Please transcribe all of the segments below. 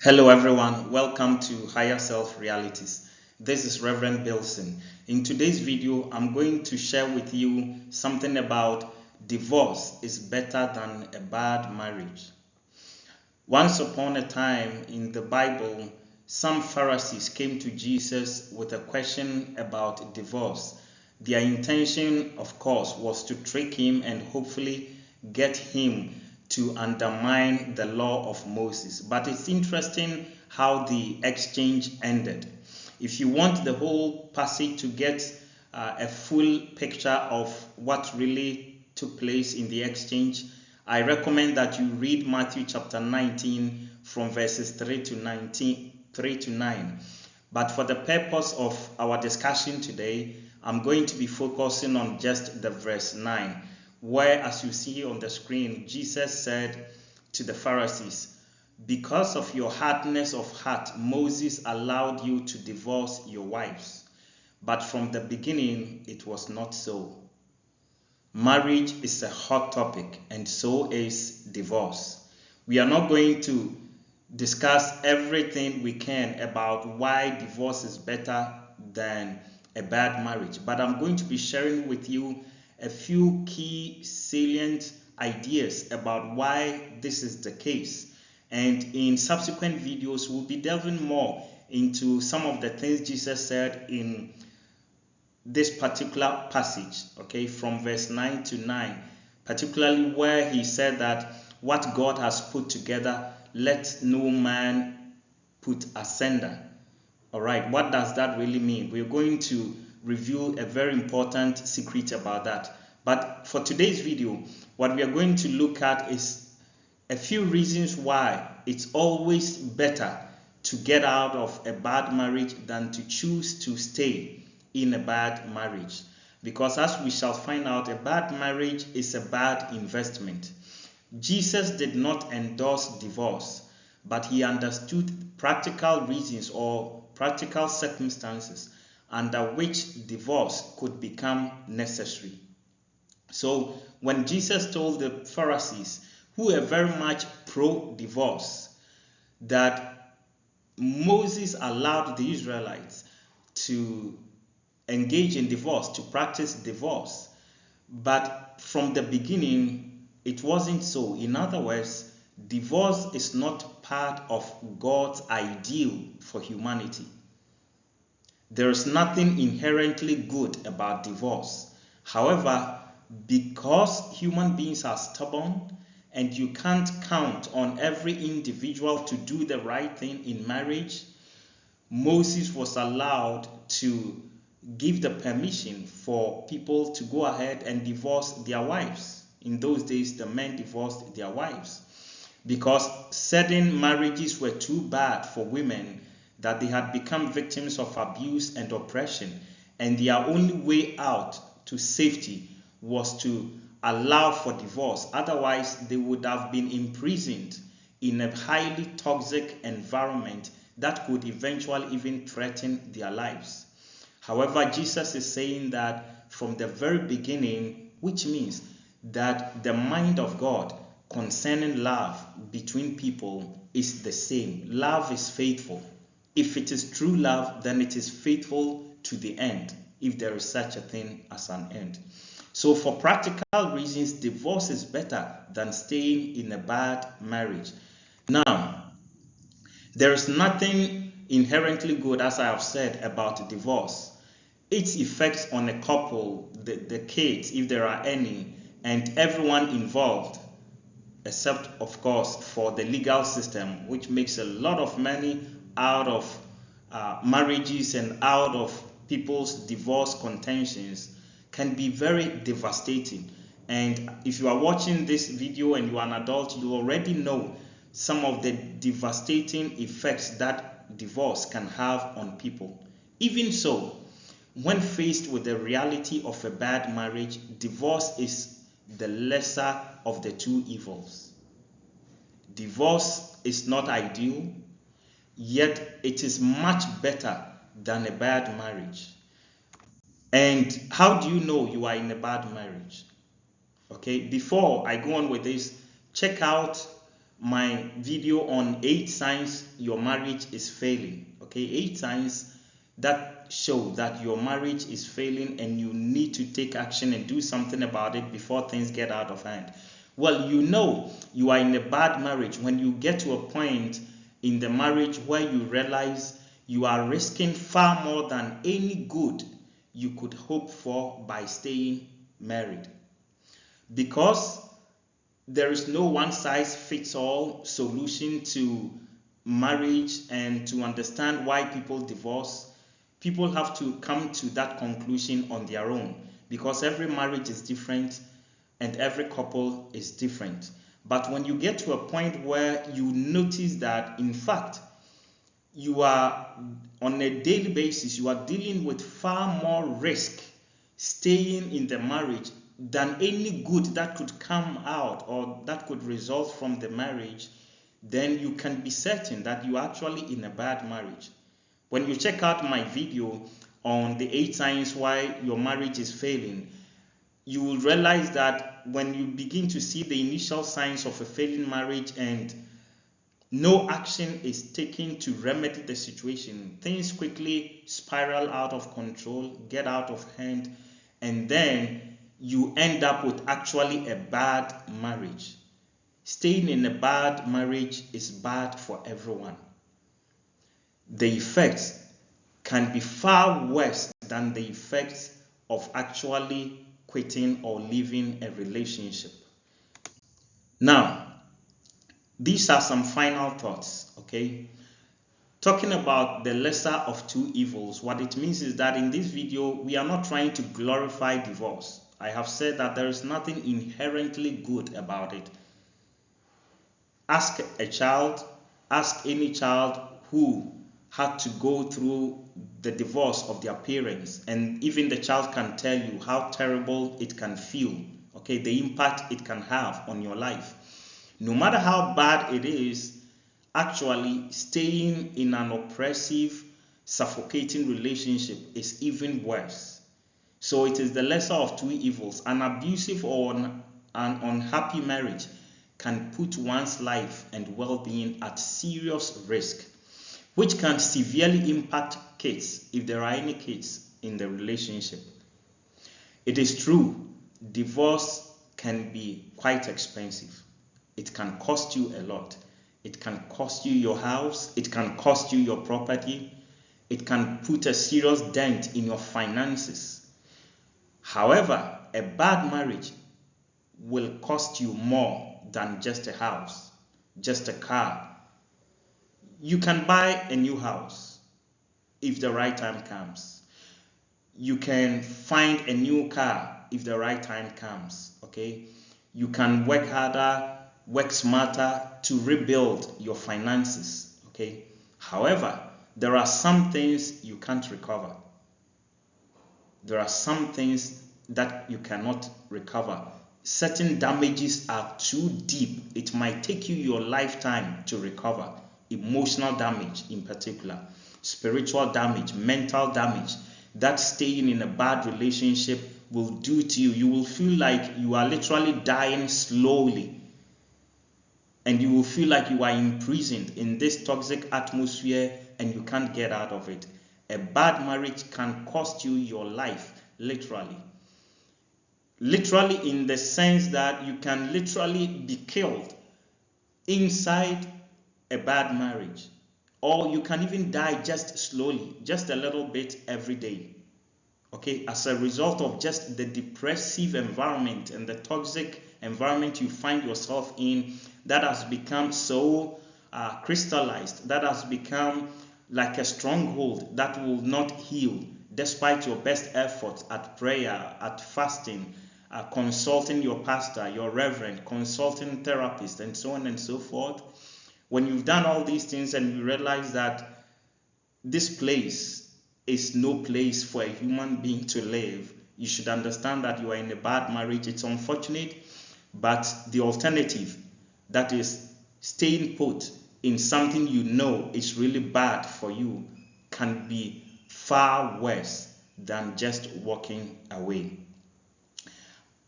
Hello, everyone. Welcome to Higher Self Realities. This is Reverend Bilson. In today's video, I'm going to share with you something about divorce is better than a bad marriage. Once upon a time in the Bible, some Pharisees came to Jesus with a question about divorce. Their intention, of course, was to trick him and hopefully get him to undermine the law of Moses. But it's interesting how the exchange ended. If you want the whole passage to get a full picture of what really took place in the exchange, I recommend that you read Matthew chapter 19 from verses 3 to 9. But for the purpose of our discussion today, I'm going to be focusing on just the verse 9, where, as you see on the screen, Jesus said to the Pharisees, "Because of your hardness of heart, Moses allowed you to divorce your wives. But from the beginning, it was not so." Marriage is a hot topic, and so is divorce. We are not going to discuss everything we can about why divorce is better than a bad marriage, but I'm going to be sharing with you a few key salient ideas about why this is the case. And in subsequent videos, we'll be delving more into some of the things Jesus said in this particular passage, okay, from verse 9 to 9, particularly where he said that what God has put together, let no man put asunder. All right, what does that really mean? We're going to reveal a very important secret about that. But for today's video, what we are going to look at is a few reasons why it's always better to get out of a bad marriage than to choose to stay in a bad marriage. Because as we shall find out, a bad marriage is a bad investment. Jesus did not endorse divorce, but he understood practical reasons or practical circumstances under which divorce could become necessary. So when Jesus told the Pharisees, who were very much pro-divorce, that Moses allowed the Israelites to engage in divorce, to practice divorce, but from the beginning it wasn't so. In other words, divorce is not part of God's ideal for humanity. There is nothing inherently good about divorce. However, because human beings are stubborn and you can't count on every individual to do the right thing in marriage, Moses was allowed to give the permission for people to go ahead and divorce their wives. In those days, the men divorced their wives because certain marriages were too bad for women, that they had become victims of abuse and oppression, and their only way out to safety was to allow for divorce. Otherwise, they would have been imprisoned in a highly toxic environment that could eventually even threaten their lives. However, Jesus is saying that from the very beginning, which means that the mind of God concerning love between people is the same. Love is faithful. If it is true love, then it is faithful to the end, if there is such a thing as an end. So for practical reasons, divorce is better than staying in a bad marriage. Now, there is nothing inherently good, as I have said, about divorce. Its effects on a couple, the kids, if there are any, and everyone involved, except, of course, for the legal system, which makes a lot of money out of marriages and out of people's divorce contentions, can be very devastating. And if you are watching this video and you are an adult, you already know some of the devastating effects that divorce can have on people. Even so, when faced with the reality of a bad marriage, divorce is the lesser of the two evils. Divorce is not ideal, yet it is much better than a bad marriage. And how do you know you are in a bad marriage? Okay, before I go on with this, check out my video on 8 signs your marriage is failing. Okay, 8 signs that show that your marriage is failing and you need to take action and do something about it before things get out of hand. Well, you know you are in a bad marriage when you get to a point in the marriage where you realize you are risking far more than any good you could hope for by staying married. Because there is no one size fits all solution to marriage, and to understand why people divorce, people have to come to that conclusion on their own, because every marriage is different and every couple is different. But when you get to a point where you notice that in fact you are on a daily basis, you are dealing with far more risk staying in the marriage than any good that could come out or that could result from the marriage, then you can be certain that you are actually in a bad marriage. When you check out my video on the 8 signs why your marriage is failing, you will realize that when you begin to see the initial signs of a failing marriage and no action is taken to remedy the situation, things quickly spiral out of control, get out of hand, and then you end up with actually a bad marriage. Staying in a bad marriage is bad for everyone. The effects can be far worse than the effects of actually quitting or leaving a relationship. Now, these are some final thoughts, okay? Talking about the lesser of two evils, what it means is that in this video, we are not trying to glorify divorce. I have said that there is nothing inherently good about it. Ask a child, ask any child who had to go through the divorce of their parents, and even the child can tell you how terrible it can feel, okay, the impact it can have on your life. No matter how bad it is, actually staying in an oppressive, suffocating relationship is even worse. So it is the lesser of two evils. An abusive or an unhappy marriage can put one's life and well-being at serious risk, which can severely impact kids if there are any kids in the relationship. It is true, divorce can be quite expensive. It can cost you a lot. It can cost you your house. It can cost you your property. It can put a serious dent in your finances. However, a bad marriage will cost you more than just a house, just a car. You can buy a new house if the right time comes. You can find a new car if the right time comes, okay? You can work harder, work smarter to rebuild your finances, okay? However, there are some things you can't recover. There are some things that you cannot recover. Certain damages are too deep. It might take you your lifetime to recover. Emotional damage in particular, spiritual damage, mental damage, that staying in a bad relationship will do to you. You will feel like you are literally dying slowly. And you will feel like you are imprisoned in this toxic atmosphere and you can't get out of it. A bad marriage can cost you your life, literally. Literally in the sense that you can literally be killed inside a bad marriage. Or you can even die just slowly, just a little bit every day. Okay, as a result of just the depressive environment and the toxic environment you find yourself in, that has become so crystallized, that has become like a stronghold that will not heal despite your best efforts at prayer, at fasting, consulting your pastor, your reverend, consulting therapist, and so on and so forth. When you've done all these things and you realize that this place is no place for a human being to live, you should understand that you are in a bad marriage. It's unfortunate, but the alternative, that is staying put in something you know is really bad for you, can be far worse than just walking away.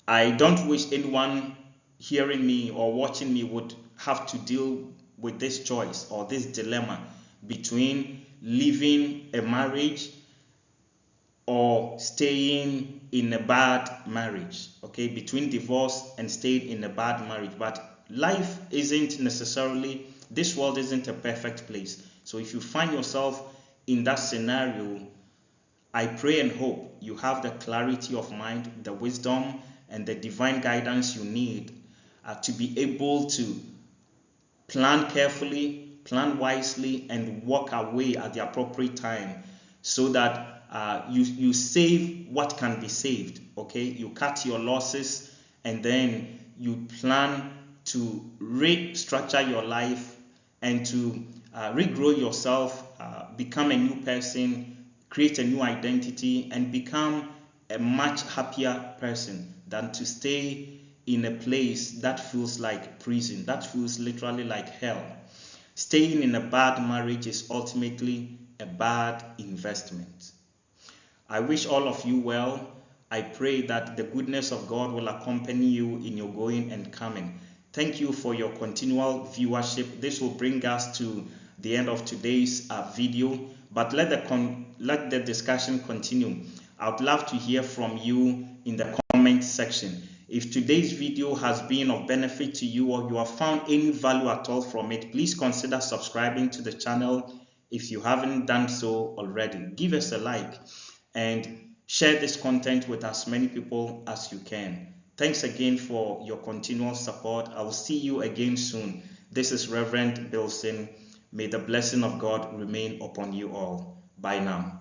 I don't wish anyone hearing me or watching me would have to deal with this choice or this dilemma between leaving a marriage or staying in a bad marriage, okay, between divorce and staying in a bad marriage. But life isn't necessarily, this world isn't a perfect place. So if you find yourself in that scenario, I pray and hope you have the clarity of mind, the wisdom, and the divine guidance you need to be able to plan carefully, plan wisely, and walk away at the appropriate time, so that you save what can be saved. Okay, you cut your losses, and then you plan to restructure your life and to regrow yourself, become a new person, create a new identity, and become a much happier person than to stay in a place that feels like prison, that feels literally like hell. Staying in a bad marriage is ultimately a bad investment. I wish all of you well. I pray that the goodness of God will accompany you in your going and coming. Thank you for your continual viewership. This will bring us to the end of today's video, but let the discussion continue. I would love to hear from you in the comment section. If today's video has been of benefit to you, or you have found any value at all from it, please consider subscribing to the channel if you haven't done so already. Give us a like and share this content with as many people as you can. Thanks again for your continual support. I will see you again soon. This is Reverend Bilson. May the blessing of God remain upon you all. Bye now.